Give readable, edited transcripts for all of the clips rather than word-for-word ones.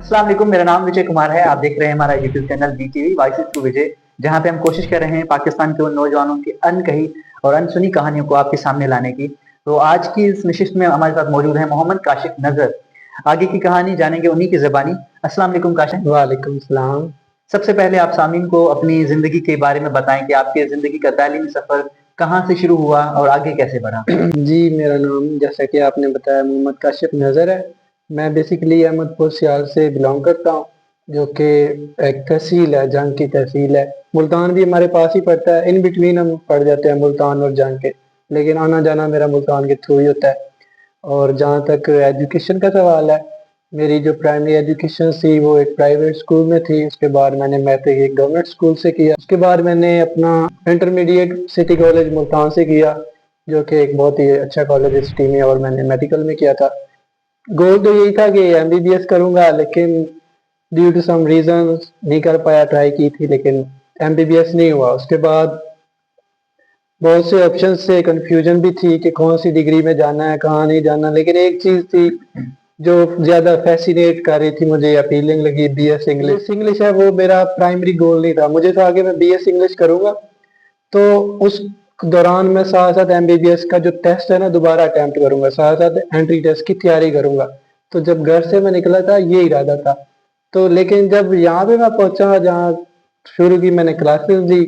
अस्सलाम वालेकुम, मेरा नाम विजय कुमार है। आप देख रहे हैं हमारा YouTube channel BTV voices to Vijay, जहाँ पे हम कोशिश कर रहे हैं पाकिस्तान के उन नौजवानों की अनकही और अनसुनी कहानियों को आपके सामने लाने की। तो आज की इस नशिस्त में हमारे साथ मौजूद है मोहम्मद काशिफ नजर। आगे की कहानी जानेंगे उन्हीं की ज़बानी। अस्सलाम वालेकुम काशिफ। वालेकुम सलाम। सबसे पहले आप सामीन को अपनी ज़िंदगी के बारे में बताएं कि आपके ज़िंदगी का तालीमी सफ़र कहाँ से शुरू हुआ और आगे कैसे बढ़ा? जी, मेरा नाम जैसा कि आपने बताया मोहम्मद काशिफ नज़र है। मैं बेसिकली अहमदपुर सियाल से बिलोंग करता हूँ, जो कि एक तहसील है, जंग की तहसील है। मुल्तान भी हमारे पास ही पड़ता है, इन बिटवीन हम पड़ जाते हैं मुल्तान और जंग के, लेकिन आना जाना मेरा मुल्तान के थ्रू ही होता है। और जहाँ तक एजुकेशन का सवाल है, मेरी जो प्राइमरी एजुकेशन थी वो एक प्राइवेट स्कूल में थी। उसके बाद मैंने मैट्रिक एक गवर्नमेंट स्कूल से किया। उसके बाद मैंने अपना इंटरमीडिएट सिटी कॉलेज मुल्तान से किया, जो कि एक बहुत ही अच्छा कॉलेज है सिटी में, और मैंने मेडिकल में किया था। गोल तो यही था कि MBBS करूंगा, लेकिन ड्यू टू सम रीजन नहीं कर पाया। ट्राई की थी लेकिन MBBS नहीं हुआ। उसके बाद बहुत से ऑप्शन से कंफ्यूजन भी थी कि कौन सी डिग्री में जाना है, कहाँ नहीं जाना। लेकिन एक चीज थी जो ज्यादा फैसिनेट कर रही थी, मुझे अपीलिंग लगी, BS इंग्लिश। इंग्लिश है वो मेरा प्राइमरी गोल नहीं था। मुझे था कि मैं BS इंग्लिश करूंगा, तो उस दौरान मैं साथ साथ MBBS का जो टेस्ट है ना दोबारा अटेम्प्ट करूंगा, साथ साथ एंट्री टेस्ट की तैयारी करूंगा। तो जब घर से मैं निकला था ये इरादा था। तो लेकिन जब यहाँ पे मैं पहुंचा, जहाँ शुरू की मैंने क्लासेस दी,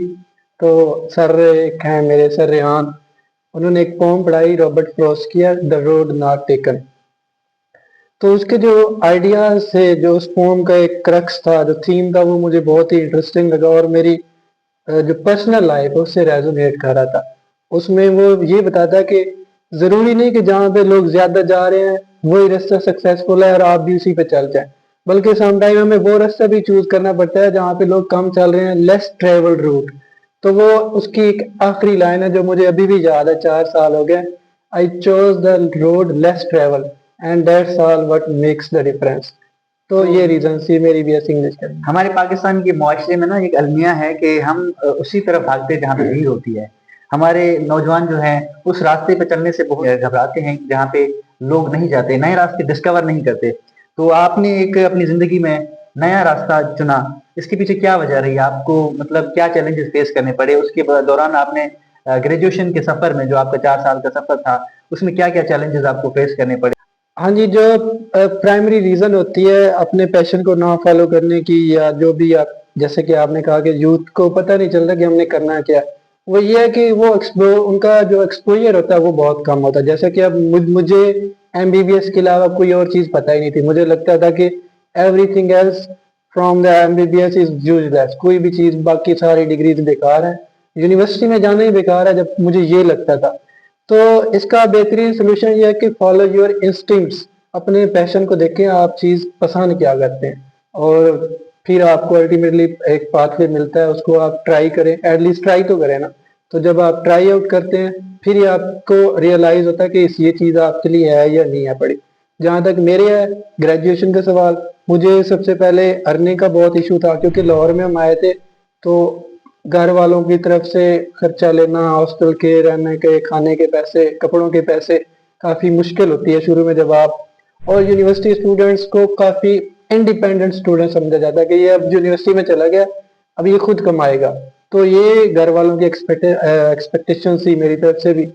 तो सर एक हैं मेरे सर रेहान, उन्होंने एक पोम पढ़ाई रॉबर्ट फ्रॉस्ट की, द रोड नॉट टेकन। तो उसके जो आइडियाज थे, जो उस पोम का एक क्रक्स था, जो थीम था, वो मुझे बहुत ही इंटरेस्टिंग लगा और मेरी जो पर्सनल लाइफ है उससे रेजोनेट कर रहा था। उसमें वो ये बताता है कि जरूरी नहीं कि जहाँ पे लोग ज्यादा जा रहे हैं वही रास्ता सक्सेसफुल है और आप भी उसी पे चल जाएं, बल्कि समटाइम हमें वो रास्ता भी चूज करना पड़ता है जहाँ पे लोग कम चल रहे हैं, लेस ट्रेवल्ड रूट। तो वो उसकी एक आखिरी लाइन है जो मुझे अभी भी याद है, 4 साल हो गए। I chose the road less travel and that's all what makes the difference. तो तो ये रीजन थी मेरी BS इंग्लिश करने। हमारे पाकिस्तान के मुआशरे में ना एक अलमिया है कि हम उसी तरफ भागते हैं जहाँ पे भीड़ होती है। हमारे नौजवान जो हैं उस रास्ते पे चलने से बहुत घबराते हैं जहाँ पे लोग नहीं जाते, नए रास्ते डिस्कवर नहीं करते। तो आपने एक अपनी जिंदगी में नया रास्ता चुना, इसके पीछे क्या वजह रही? आपको मतलब क्या चैलेंजेस फेस करने पड़े उसके दौरान? आपने ग्रेजुएशन के सफर में, जो आपका 4 साल का सफर था, उसमें क्या क्या चैलेंजेस आपको फेस करने पड़े? हाँ जी, जो प्राइमरी रीजन होती है अपने पैशन को ना फॉलो करने की, या जो भी आप जैसे कि आपने कहा कि यूथ को पता नहीं चलता कि हमने करना क्या है, वो ये है कि वो एक्सप्लोर, उनका जो एक्सपोजर होता है वो बहुत कम होता है। जैसे कि अब मुझे MBBS के अलावा कोई और चीज पता ही नहीं थी। मुझे लगता था कि everything else from the MBBS is useless, कोई भी चीज, बाकी सारी डिग्रीज बेकार है, यूनिवर्सिटी में जाना ही बेकार है, जब मुझे ये लगता था। तो इसका बेहतरीन सोल्यूशन ये है कि फॉलो योर इंस्टिंक्ट्स। अपने पैशन को देखें, आप चीज पसंद क्या करते हैं, और फिर आपको अल्टीमेटली एक पाथवे मिलता है, उसको आप ट्राई करें, एटलीस्ट ट्राई तो करें ना। तो जब आप ट्राई आउट करते हैं फिर ही आपको रियलाइज होता है कि ये चीज आपके लिए है या नहीं है पड़ी। जहाँ तक मेरे है ग्रेजुएशन का सवाल, मुझे सबसे पहले अर्निंग का बहुत इशू था, क्योंकि लाहौर में हम आए थे। तो घर वालों की तरफ से खर्चा लेना, हॉस्टल के रहने के, खाने के पैसे, कपड़ों के पैसे, काफी मुश्किल होती है शुरू में जब आप। और यूनिवर्सिटी स्टूडेंट्स को काफी इंडिपेंडेंट स्टूडेंट समझा जाता है कि ये अब यूनिवर्सिटी में चला गया, अब ये खुद कमाएगा। तो ये घर वालों की एक्सपेक्टेशन थी मेरी तरफ से भी।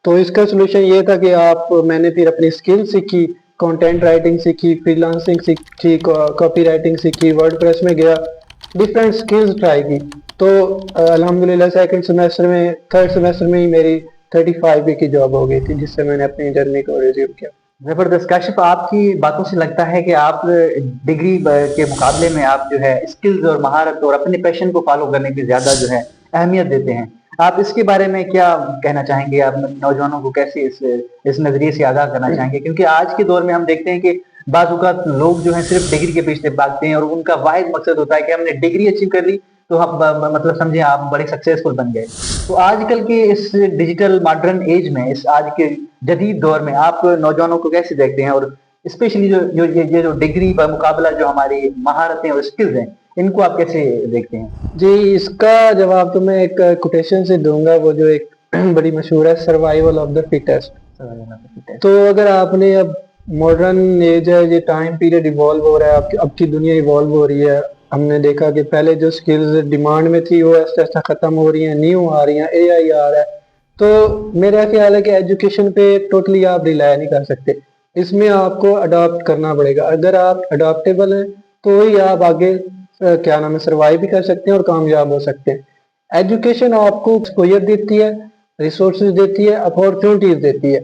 तो इसका सोल्यूशन ये था कि मैंने फिर अपनी स्किल सीखी, कंटेंट राइटिंग सीखी, फ्रीलांसिंग सीखी, कॉपी राइटिंग सीखी, वर्डप्रेस में गया, डिफरेंट स्किल्स ट्राई की। तो अल्हम्दुलिल्लाह सेकंड सेमेस्टर में, थर्ड सेमेस्टर में ही मेरी 35 की जॉब हो गई थी, जिससे मैंने अपनी जर्नी को रिज्यूम किया। जबरदस्त काशिफ, आपकी बातों से लगता है कि आप डिग्री के मुकाबले में आप जो है स्किल्स और महारत और अपने पैशन को फॉलो करने की ज्यादा जो है अहमियत देते हैं। आप इसके बारे में क्या कहना चाहेंगे? आप नौजवानों को कैसे इस नजरिए से आगाह करना चाहेंगे? क्योंकि आज के दौर में हम देखते हैं कि बाज़ लोग जो है सिर्फ डिग्री के पीछे भागते हैं और उनका वाहिद मकसद होता है कि हमने डिग्री अचीव कर ली तो हम मतलब समझे आप बड़े सक्सेसफुल बन गए। तो आजकल के इस डिजिटल मॉडर्न एज में, इस आज के जदीद दौर में आप नौजवानों को कैसे देखते हैं? और स्पेशली ये जो डिग्री का मुकाबला, जो हमारी महारतें और स्किल्स हैं, इनको आप कैसे देखते हैं? जी, इसका जवाब तो मैं एक कोटेशन से दूंगा, वो जो एक बड़ी मशहूर है, सर्वाइवल ऑफ द फिटेस्ट। तो अगर आपने अब मॉडर्न एज है, ये टाइम पीरियड इवॉल्व हो रहा है, अब की दुनिया इवॉल्व हो रही है। हमने देखा कि पहले जो स्किल्स डिमांड में थी वो ऐसा ऐसा खत्म हो रही हैं, न्यू आ रही हैं, एआई आ रहा है। तो मेरा ख्याल है कि एजुकेशन पे टोटली आप रिलाय नहीं कर सकते, इसमें आपको अडॉप्ट करना पड़ेगा। अगर आप अडॉप्टेबल हैं तो ही आप आगे क्या नाम है सर्वाइव भी कर सकते हैं और कामयाब हो सकते हैं। एजुकेशन आपको एक्सपोजर देती है, रिसोर्सेज देती है, अपॉर्चुनिटीज देती है।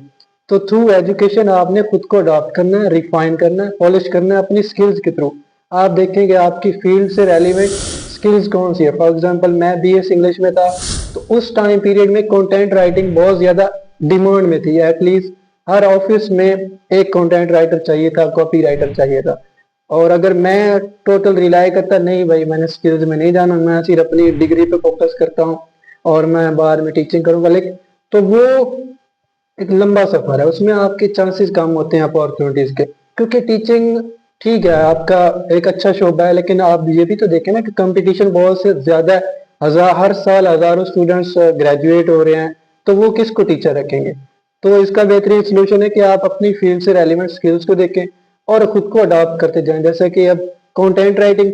तो थ्रू एजुकेशन आपने खुद को अडॉप्ट करना है, रिफाइन करना है, पॉलिश करना है अपनी स्किल्स के थ्रू। आप देखेंगे आपकी फील्ड से रेलिवेंट स्किल्स कौन सी है। फॉर एग्जांपल मैं बीएस इंग्लिश में था, तो उस टाइम पीरियड में कंटेंट राइटिंग बहुत ज्यादा डिमांड में थी। एटलीस्ट हर ऑफिस में एक कंटेंट राइटर चाहिए था, कॉपी राइटर चाहिए था। और अगर मैं टोटल रिलाई करता, नहीं भाई मैंने स्किल्स में नहीं जाना, मैं सिर्फ अपनी डिग्री पे फोकस करता हूँ और मैं बाद में टीचिंग करूंगा, लेकिन तो वो एक लंबा सफर है, उसमें आपके चांसेस कम होते हैं अपॉर्चुनिटीज के। क्योंकि टीचिंग ठीक है आपका एक अच्छा शोबा है, लेकिन आप ये भी तो देखें ना कि कंपटीशन बहुत से ज्यादा है। हर साल हजारों स्टूडेंट्स ग्रेजुएट हो रहे हैं, तो वो किसको टीचर रखेंगे। तो इसका बेहतरीन सोल्यूशन है कि आप अपनी फील्ड से रेलिवेंट स्किल्स को देखें और खुद को अडॉप्ट करते जाएं। जैसे कि अब कंटेंट राइटिंग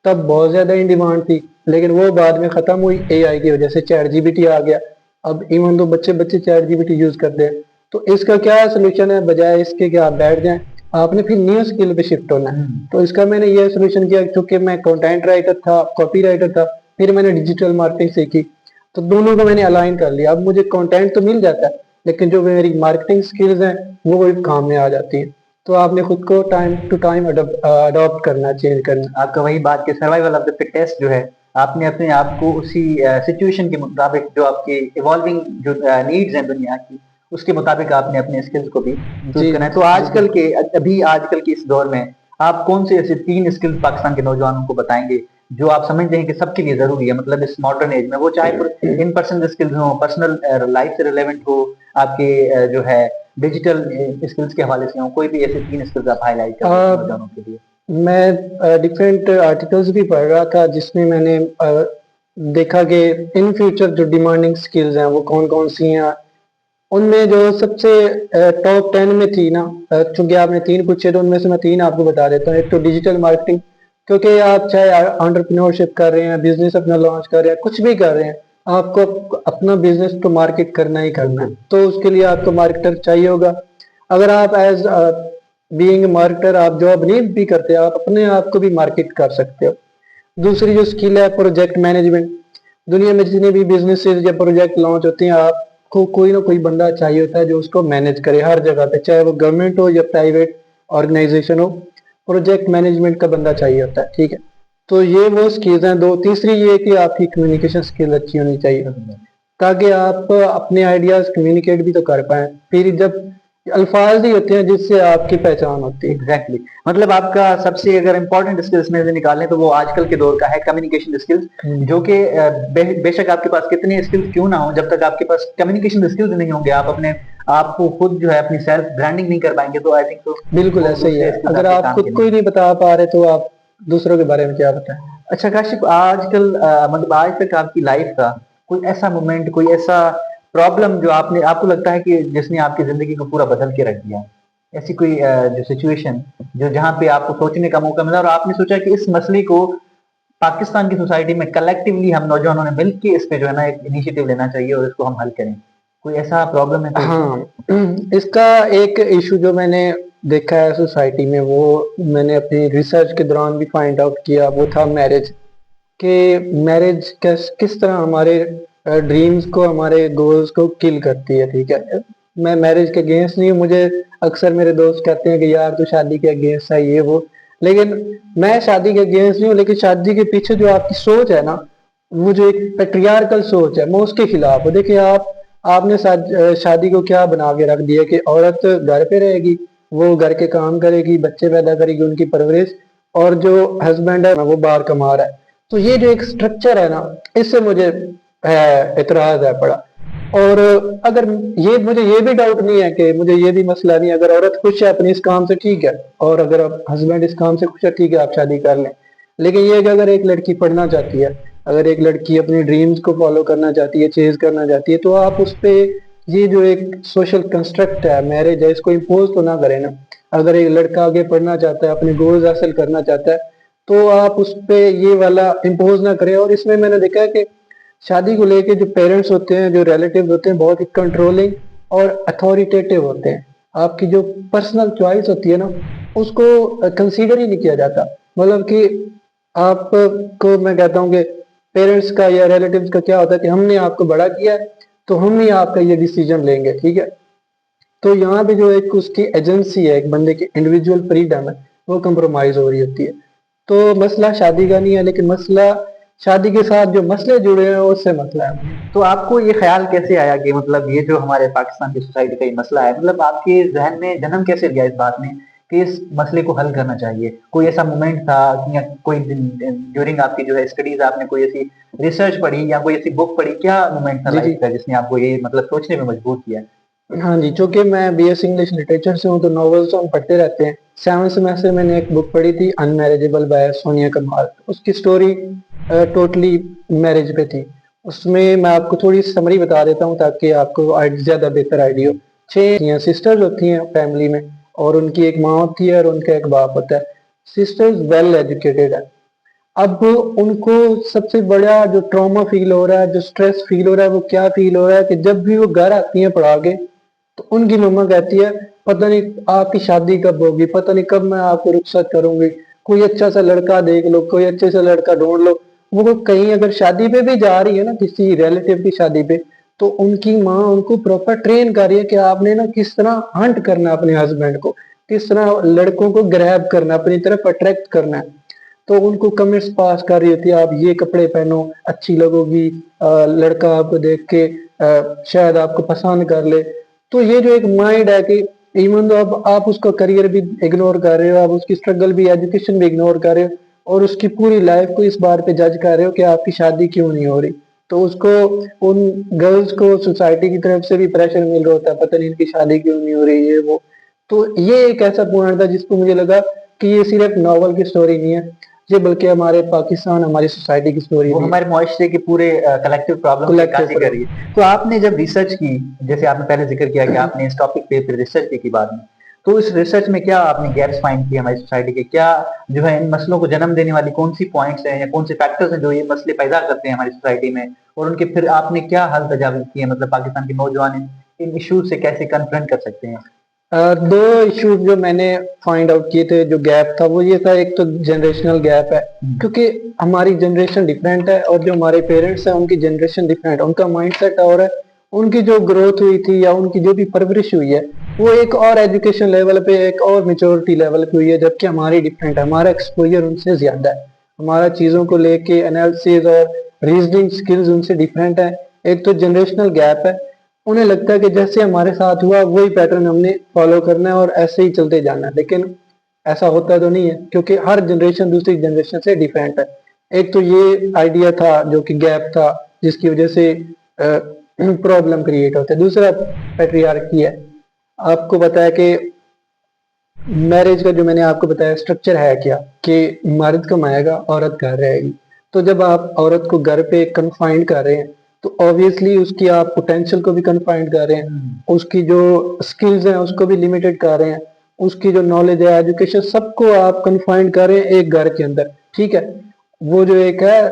तब बहुत ज्यादा इन डिमांड थी, लेकिन वो बाद में खत्म हुई एआई की वजह से, चैट जीपीटी आ गया। अब इवन तो बच्चे बच्चे चैट जीपीटी यूज करते हैं। तो इसका क्या सोल्यूशन है, बजाय इसके कि आप बैठ जाएं, आपने फिर न्यू स्किल पे शिफ्ट होना है। तो इसका मैंने ये सोल्यूशन किया, क्योंकि मैं कंटेंट राइटर था, कॉपी राइटर था, फिर मैंने डिजिटल मार्केटिंग सीखी, तो दोनों को मैंने अलाइन कर लिया। अब मुझे कंटेंट तो मिल जाता है, लेकिन जो मेरी मार्केटिंग स्किल्स हैं वो काम में आ जाती है। तो आपने खुद को टाइम टू टाइम अडॉप्ट करना, चेंज करना। आपका वही बात कि सर्वाइवल ऑफ द फिटेस्ट जो है, आपने अपने आप को उसी सिचुएशन के मुताबिक, जो आपकी इवॉल्विंग जो नीड्स हैं दुनिया की, उसके मुताबिक आपने अपने स्किल्स को भी चूज जी करना है। तो जी आजकल बिल्कुल। के अभी आजकल के इस दौर में आप कौन से ऐसे 3 स्किल्स पाकिस्तान के नौजवानों को बताएंगे जो आप समझते हैं कि सबके लिए जरूरी है, मतलब इस मॉडर्न एज में, वो चाहे इन पर्सन स्किल्स हो, पर्सनल लाइफ से रिलेवेंट हो, आपके जो है डिजिटल स्किल्स के हवाले से हो, कोई भी ऐसे 3 स्किल्स आप हाईलाइट कर दें नौजवानों के लिए। मैं डिफरेंट आर्टिकल्स भी पढ़ रहा था, जिसमें मैंने देखा कि इन फ्यूचर जो डिमांडिंग स्किल्स हैं वो कौन कौन सी हैं। उनमें जो सबसे टॉप 10 में थी ना, चूंकि आपने 3 पूछे तो उनमें से मैं 3 आपको बता देता हूँ। एक तो डिजिटल मार्केटिंग, क्योंकि आप चाहे एंटरप्रेन्योरशिप कर रहे हैं, बिजनेस अपना लॉन्च कर रहे हैं, कुछ भी कर रहे हैं, आपको अपना बिजनेस तो मार्केट करना ही करना है। तो उसके लिए आपको मार्केटर चाहिए होगा। अगर आप एज बीइंग मार्केटर आप जॉब नहीं भी करते, आप अपने आप को भी मार्केट कर सकते हो। दूसरी जो स्किल है प्रोजेक्ट मैनेजमेंट। दुनिया में जितने भी बिजनेसेस या प्रोजेक्ट लॉन्च होते हैं, आपको कोई ना कोई बंदा चाहिए होता है जो उसको मैनेज करे हर जगह पे, चाहे वो गवर्नमेंट हो या प्राइवेट ऑर्गेनाइजेशन हो, प्रोजेक्ट मैनेजमेंट का बंदा चाहिए होता है। ठीक है, तो ये वो स्किल्स हैं दो। तीसरी ये है कि आपकी कम्युनिकेशन स्किल अच्छी होनी चाहिए, ताकि आप अपने आइडियाज कम्युनिकेट भी तो कर पाए। फिर जब अल्फाज ही होते हैं जिससे आपकी पहचान होती है। एग्जैक्टली मतलब आपका सबसे अगर इम्पोर्टेंट स्किल्स में से निकालें तो वो आजकल के दौर का है कम्युनिकेशन स्किल्स, जो कि बेशक आपके पास कितने स्किल्स क्यों ना हो, जब तक आपके पास कम्युनिकेशन स्किल्स नहीं होंगे, आप अपने आपको खुद जो है अपनी सेल्फ ब्रांडिंग नहीं कर पाएंगे, तो आई थिंक तो बिल्कुल वो ऐसा ही है, दूसरे स्किल्स अगर आपके आप काम खुद के को ही नहीं। नहीं बता पा रहे तो आप दूसरों के बारे में क्या बताएं। अच्छा काशिफ, आजकल मतलब आज तक आपकी लाइफ का कोई ऐसा मोमेंट, कोई ऐसा प्रॉब्लम जो आपने आपको लगता है कि जिसने आपकी जिंदगी को पूरा बदल के रख दिया, ऐसी कोई जो सिचुएशन जो जहां पे आपको सोचने का मौका मिला और आपने सोचा कि इस मसले को पाकिस्तान की सोसाइटी में कलेक्टिवली हम नौजवानों ने मिलकर इस पे जो है ना एक इनिशिएटिव लेना चाहिए और इसको हम हल करें, कोई ऐसा प्रॉब्लम है कोई ऐसा? हाँ, इसका एक इशू जो मैंने देखा है सोसाइटी में, वो मैंने अपनी रिसर्च के दौरान भी फाइंड आउट किया, वो था मैरिज। कि मैरिज किस तरह हमारे ड्रीम्स को, हमारे गोल्स को किल करती है। ठीक है, मैं मैरिज के अगेंस्ट नहीं हूँ, मुझे अक्सर मेरे दोस्त कहते हैं कि यार तू शादी के अगेंस्ट है ये वो, लेकिन मैं शादी के अगेंस्ट नहीं हूँ। लेकिन शादी के पीछे जो आपकी सोच है ना, वो जो एक पेट्रियार्कल सोच है, मैं उसके खिलाफ हूँ। देखिए आपने शादी को क्या बना के रख दिया कि औरत घर पे रहेगी, वो घर के काम करेगी, बच्चे पैदा करेगी, उनकी परवरिश, और जो हस्बैंड है वो बाहर कमा रहा है। तो ये जो एक स्ट्रक्चर है ना, इससे मुझे इतराज है बड़ा। और अगर ये मुझे ये भी डाउट नहीं है, कि मुझे ये भी मसला नहीं है, अगर औरत खुश है अपनी इस काम से ठीक है, और अगर हस्बैंड इस काम से खुश है ठीक है, आप शादी कर लें। लेकिन ये कि अगर एक लड़की पढ़ना चाहती है, अगर एक लड़की अपनी ड्रीम्स को फॉलो करना चाहती है, चेज करना चाहती है, तो आप उस पे ये जो एक सोशल कंस्ट्रक्ट है मैरिज है, इसको इम्पोज तो ना करें ना। अगर एक लड़का आगे पढ़ना चाहता है, अपने गोल्स हासिल करना चाहता है, तो आप उस पे ये वाला इम्पोज ना करें। और इसमें मैंने देखा है कि शादी को लेके जो पेरेंट्स होते हैं, जो रिलेटिव होते हैं, बहुत ही कंट्रोलिंग और अथॉरिटेटिव होते हैं। आपकी जो पर्सनल चॉइस होती है ना, उसको कंसीडर ही नहीं किया जाता। मतलब कि आपको मैं कहता हूँ कि पेरेंट्स का या रिलेटिव्स का क्या होता है कि हमने आपको बड़ा किया है, तो हम ही आपका ये डिसीजन लेंगे, ठीक है। तो यहाँ पे जो एक उसकी एजेंसी है, एक बंदे की इंडिविजुअल फ्रीडम है, वो कंप्रोमाइज हो रही होती है। तो मसला शादी का नहीं है, लेकिन मसला शादी के साथ जो मसले जुड़े हैं उससे मसला है। तो आपको ये ख्याल कैसे आया कि मतलब ये जो हमारे पाकिस्तान की सोसाइटी का ये मसला है, मतलब आपके जहन में जन्म कैसे लिया इस बात ने कि इस मसले को हल करना चाहिए? कोई ऐसा मोमेंट था या कोई ड्यूरिंग आपकी जो है स्टडीज आपने कोई ऐसी रिसर्च पढ़ी या कोई ऐसी बुक पढ़ी, क्या मोमेंट था जी जी। लाइफ का जिसने आपको ये मतलब सोचने में मजबूर किया? हाँ जी, चूंकि मैं बीएस इंग्लिश लिटरेचर से हूँ, तो नॉवेल्स तो हम पढ़ते रहते हैं। 7th सेमेस्टर में मैंने एक बुक पढ़ी थी, अनमैरेजेबल बाय सोनिया कमाल। उसकी स्टोरी टोटली मैरिज पे थी। उसमें मैं आपको थोड़ी समरी बता देता हूँ ताकि आपको ज्यादा बेहतर आइडिया हो। 6 सिस्टर्स होती हैं फैमिली में, और उनकी एक माँ होती है और उनका एक बाप होता है। सिस्टर्स वेल एजुकेटेड है। अब उनको सबसे बड़ा जो ट्रॉमा फील हो रहा है, जो स्ट्रेस फील हो रहा है, वो क्या फील हो रहा है कि जब भी वो घर आती हैं पढ़ा के, तो उनकी मम्मा कहती है पता नहीं आपकी शादी कब होगी, पता नहीं कब मैं आपको रुखसत करूंगी, कोई अच्छा सा लड़का देख लो, कोई अच्छे सा लड़का ढूंढ लो। वो कहीं अगर शादी पे भी जा रही है ना, किसी रिलेटिव की शादी पे, तो उनकी माँ उनको प्रॉपर ट्रेन कर रही है कि आपने ना किस तरह हंट करना है अपने हस्बैंड को, किस तरह लड़कों को ग्रैब करना, अपनी तरफ अट्रैक्ट करना है। तो उनको कमेंट्स पास कर रही होती है, आप ये कपड़े पहनो, अच्छी लगोगी, लड़का आपको देख के शायद आपको पसंद कर ले। तो ये जो एक माइंड है कि इवन तो अब आप उसका करियर भी इग्नोर कर रहे हो, आप उसकी स्ट्रगल भी, एजुकेशन भी इग्नोर कर रहे हो, और उसकी पूरी लाइफ को इस बात पे जज कर रहे हो कि आपकी शादी क्यों नहीं हो रही। तो उसको, उन गर्ल्स को सोसाइटी की तरफ से भी प्रेशर मिल रहा होता है, पता नहीं इनकी शादी क्यों नहीं हो रही है वो। तो ये एक ऐसा पॉइंट था जिसको मुझे लगा कि ये सिर्फ नॉवल की स्टोरी नहीं है, ये बल्कि हमारे पाकिस्तान, हमारी सोसाइटी की स्टोरी वो भी है, हमारे मुआशरे के पूरे कलेक्टिव प्रॉब्लम की कलेक्टिव अक्कासी कर रही प्रॉब्लम। है। तो आपने जब रिसर्च की, जैसे आपने पहले जिक्र किया कि आपने इस टॉपिक पे फिर रिसर्च की बाद में, तो इस रिसर्च में क्या आपने गैप्स फाइंड किए हमारी सोसाइटी के? क्या जो है इन मसलों को जन्म देने वाली कौन सी पॉइंट्स हैं या कौन से फैक्टर्स हैं जो ये मसले पैदा करते हैं हमारी सोसाइटी में, और उनके फिर आपने क्या हल तजावीज किए? मतलब पाकिस्तान के नौजवान इन इश्यूज से कैसे कन्फ्रंट कर सकते हैं? दो इश्यूज जो मैंने फाइंड आउट किए थे, जो गैप था वो ये था, एक तो जनरेशनल गैप है, क्योंकि हमारी जनरेशन डिफरेंट है और जो हमारे पेरेंट्स हैं उनकी जनरेशन डिफरेंट है, उनका माइंडसेट और है, उनकी जो ग्रोथ हुई थी या उनकी जो भी परवरिश हुई है वो एक और एजुकेशन लेवल पे, एक और मेच्योरिटी लेवल पे हुई है, जबकि हमारी डिफरेंट है, हमारा एक्सपोजर उनसे ज्यादा है, हमारा चीजों को लेके एनालिसिस और रीजनिंग स्किल्स उनसे डिफरेंट है। एक तो जनरेशनल गैप है, उन्हें लगता है कि जैसे हमारे साथ हुआ वही पैटर्न हमने फॉलो करना है और ऐसे ही चलते जाना है, लेकिन ऐसा होता तो नहीं है, क्योंकि हर जनरेशन दूसरी जनरेशन से डिफरेंट है। एक तो ये आइडिया था जो कि गैप था, जिसकी वजह से प्रॉब्लम क्रिएट होता है। दूसरा पैट्रियार्की है। आपको बताया कि मैरिज का जो मैंने आपको बताया स्ट्रक्चर है क्या, कि मर्द कमाएगा, औरत घर रहेगी। तो जब आप औरत को घर पे कन्फाइंड कर रहे हैं, तो ऑब्वियसली उसकी आप पोटेंशियल को भी कन्फाइंड कर रहे हैं, उसकी जो स्किल्स हैं उसको भी लिमिटेड कर रहे हैं, उसकी जो नॉलेज है, एजुकेशन, सबको आप कन्फाइंड कर रहे हैं एक घर के अंदर, ठीक है। वो जो एक है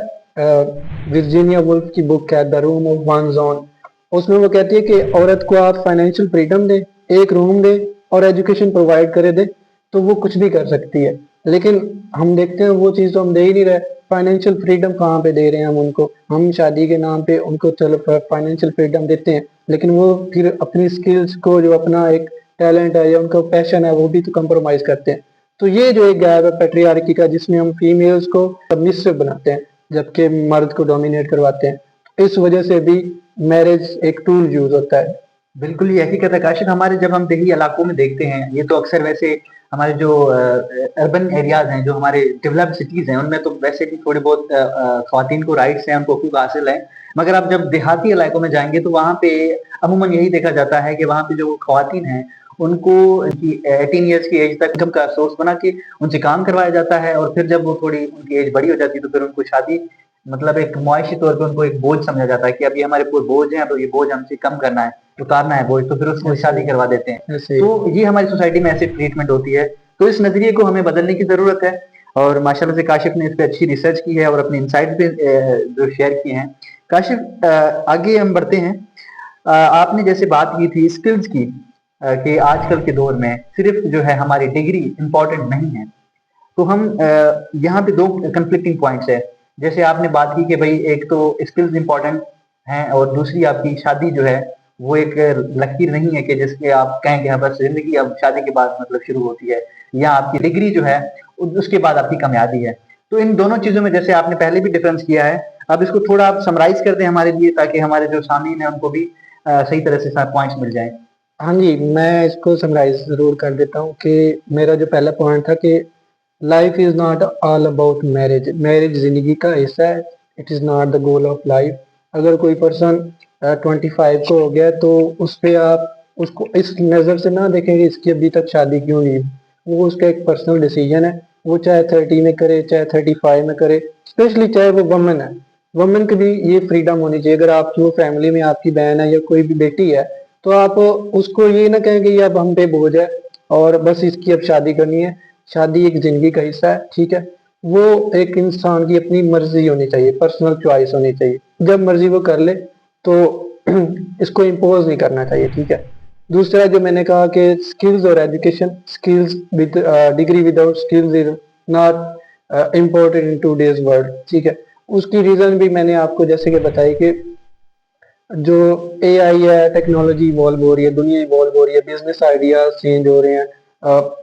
वर्जीनिया वुल्फ की बुक है the room of one zone, उसमें वो कहती है कि औरत को आप फाइनेंशियल फ्रीडम दें, एक रूम दें और एजुकेशन प्रोवाइड करे दे, तो वो कुछ भी कर सकती है। लेकिन हम देखते हैं वो चीज़ तो हम दे ही नहीं रहे। फाइनेंशियल फ्रीडम कहाँ पे दे रहे हैं हम उनको? हम शादी के नाम पे उनको चलो फाइनेंशियल फ्रीडम देते हैं, लेकिन वो फिर अपनी स्किल्स को, जो अपना एक टैलेंट है या उनका पैशन है, वो भी तो कंप्रोमाइज करते हैं। तो ये जो एक गैप है पैट्रियार्की का, जिसमें हम फीमेल्स को सबमिसिव बनाते हैं जबकि मर्द को डोमिनेट करवाते हैं, इस वजह से भी मैरिज एक टूल यूज होता है। बिल्कुल ये हकीकत है काशिफ। हमारे जब हम दिल्ली इलाकों में देखते हैं, ये तो अक्सर वैसे हमारे जो अर्बन एरियाज हैं, जो हमारे डेवलप्ड सिटीज हैं, उनमें तो वैसे भी थोड़े बहुत खवातीन को राइट्स हैं, उनको हकूक हासिल हैं। मगर आप जब देहाती इलाकों में जाएंगे तो वहाँ पे अमूमन यही देखा जाता है कि वहाँ पे जो खवातीन हैं उनको उनकी 18 ईयर्स की एज तक इनकम का सोर्स बना के उनसे काम करवाया जाता है, और फिर जब वो थोड़ी उनकी एज बड़ी हो जाती है तो फिर उनको शादी, मतलब एक मुआशी तौर पे उनको एक बोझ समझा जाता है कि अब ये हमारे ऊपर बोझ है, तो ये बोझ हमसे कम करना है। उतारना है बोझ तो फिर उसको ऐसे शादी करवा देते हैं। ऐसे तो ये हमारी सोसाइटी में ऐसी ट्रीटमेंट होती है। तो इस नजरिए को हमें बदलने की जरूरत है और माशाल्लाह से काशिफ ने इस पे अच्छी रिसर्च की है और अपने इंसाइट भी जो शेयर किए हैं। काशिफ, आगे हम बढ़ते हैं। आपने जैसे बात की थी स्किल्स की, कि आजकल के दौर में सिर्फ जो है हमारी डिग्री इंपॉर्टेंट नहीं है। तो हम यहाँ पे दो कंफ्लिक्टिंग पॉइंट्स है। जैसे आपने बात की कि भाई एक तो स्किल्स इंपॉर्टेंट हैं और दूसरी आपकी शादी जो है वो एक लकीर नहीं है कि जिसके आप कहें कि हाँ बस जिंदगी अब शादी के बाद मतलब शुरू होती है, या आपकी डिग्री जो है उसके बाद आपकी कामयाबी है। तो इन दोनों चीजों में जैसे आपने पहले भी डिफरेंस किया है, अब इसको थोड़ा आप समराइज कर दें हमारे लिए ताकि हमारे जो सामीन है उनको भी सही तरह से पॉइंट्स मिल जाए। हाँ जी, मैं इसको समराइज जरूर कर देता हूँ कि मेरा जो पहला पॉइंट था कि life is not all about marriage. Marriage जिंदगी का हिस्सा है, it is not the goal of life. अगर कोई पर्सन 25 को हो गया तो उस पे आप उसको इस नज़र से ना देखें कि इसकी अभी तक शादी क्यों नहीं हुई। वो उसका एक पर्सनल डिसीजन है, वो चाहे 30 में करे चाहे 35 में करे, स्पेशली चाहे वो वुमन है। वुमन की भी ये फ्रीडम होनी चाहिए। अगर आपकी वो फैमिली में आपकी बहन है या कोई भी बेटी है तो आप उसको ये ना कहें कि ये अब हम पे बोझ है और बस इसकी अब शादी करनी है। शादी एक जिंदगी का हिस्सा है, ठीक है। वो एक इंसान की अपनी मर्जी होनी चाहिए, पर्सनल चॉइस होनी चाहिए। जब मर्जी वो कर ले तो इसको इम्पोज नहीं करना चाहिए, ठीक है। दूसरा जो मैंने कहा कि स्किल्स और education, skills with degree without skills is not important in today's world, ठीक है। उसकी रीजन भी मैंने आपको जैसे कि बताई कि जो एआई है, टेक्नोलॉजी इवॉल्व हो रही है, दुनिया इवॉल्व हो रही है, बिजनेस आइडियाज चेंज हो रहे हैं,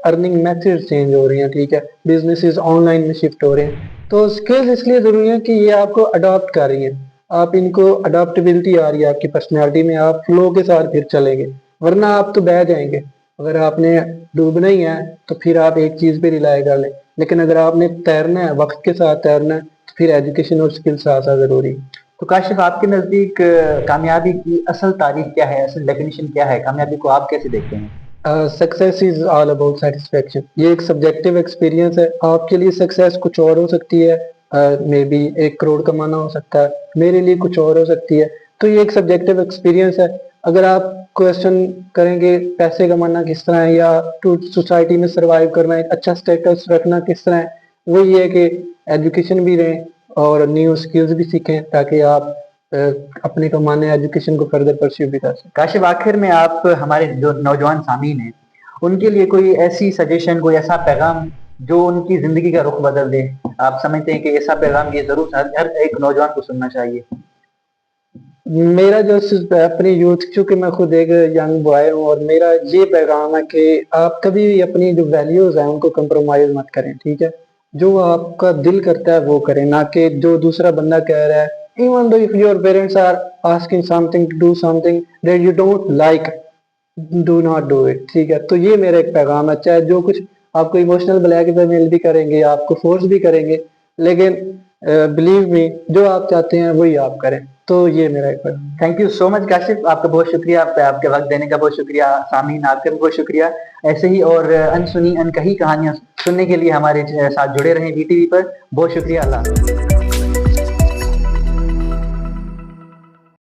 अर्निंग मेथड्स चेंज हो रही हैं, ठीक है। बिजनेसेस ऑनलाइन में शिफ्ट हो रहे हैं। तो स्किल्स इसलिए जरूरी है कि ये आपको अडॉप्ट कर रही है, आप इनको अडॉप्टेबिलिटी आ रही है आपकी पर्सनैलिटी में, आप फ्लो के साथ फिर चलेंगे, वरना आप तो बह जाएंगे। अगर आपने डूबना ही है तो फिर आप एक चीज पे रिलाई कर लें, लेकिन अगर आपने तैरना है, वक्त के साथ तैरना है, तो फिर एजुकेशन और स्किल्स आना जरूरी है। तो काशिफ, आपके नजदीक कामयाबी की असल तारीफ क्या है, असल डेफिनेशन क्या है, कामयाबी को आप कैसे देखते हैं? Success is all about satisfaction. ये एक सब्जेक्टिव एक्सपीरियंस है। आपके लिए सक्सेस कुछ और हो सकती है, मे बी 1 करोड़ कमाना हो सकता है, मेरे लिए कुछ और हो सकती है। तो ये एक सब्जेक्टिव एक्सपीरियंस है। अगर आप क्वेश्चन करेंगे पैसे कमाना किस तरह है या टू सोसाइटी में सरवाइव करना, एक अच्छा स्टेटस रखना किस तरह है, वो ये है कि एजुकेशन भी रहें और न्यू स्किल्स भी सीखें ताकि आप अ, अपने कमाने एजुकेशन को फर्दर परस्यू भी कर सकें। काशिफ, आखिर में आप हमारे जो नौजवान सामीन हैं उनके लिए कोई ऐसी सजेशन, कोई ऐसा पैगाम जो उनकी जिंदगी का रुख बदल दे, आप समझते हैं कि ऐसा पैगाम ये जरूर हर एक नौजवान को सुनना चाहिए? मेरा जो अपनी यूथ, चूंकि मैं खुद एक यंग बॉय हूँ, और मेरा ये पैगाम है कि आप कभी भी अपनी जो वैल्यूज हैं उनको कंप्रोमाइज मत करें, ठीक है। जो आपका दिल करता है वो करें, ना कि जो दूसरा बंदा कह रहा है। Even though if your parents are asking something to do something that you don't like, do not do it, ठीक है। तो ये मेरा एक पैगाम है। चाहे जो कुछ आपको इमोशनल ब्लैकमेल भी करेंगे, आपको फोर्स भी करेंगे, लेकिन बिलीव मी, जो आप चाहते हैं वही आप करें। तो ये मेरा एक पैगाम है। Thank you so much Kashif, आपका बहुत शुक्रिया, आपके वक्त देने का बहुत शुक्रिया। सामीन, आपका भी बहुत शुक्रिया। ऐसे ही और अनसुनी अनकही कहानियां सुनने के लिए हमारे साथ जुड़े रहें वीटीवी पर। बहुत शुक्रिया। अल्लाह हाफ़िज़।